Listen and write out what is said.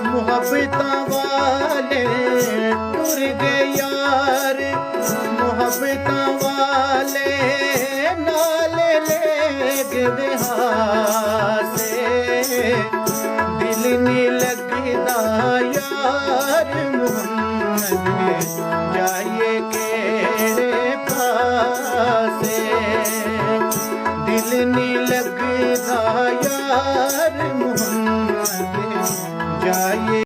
ਮੁਹੱਬਤਾਂ ਵਾਲੇ ਟੁਰ ਗਏ ਯਾਰ ਮੁਹੱਬਤਾਂ ਵਾਲੇ ਨਾਲ ਲੈ ਗਏ ਵਿਹਾਸੇ ਦਿਲ ਨੀ ਲੱਗਦਾ ਯਾਰ ਮੁਹੰਮਦ ਜਾਈਏ ਕਿਹੜੇ ਪਾਸੇ ਦਿਲ ਨੀ ਲੱਗਦਾ ਯਾਰ ਮੁਹੰਮਦ ਜਾਈਏ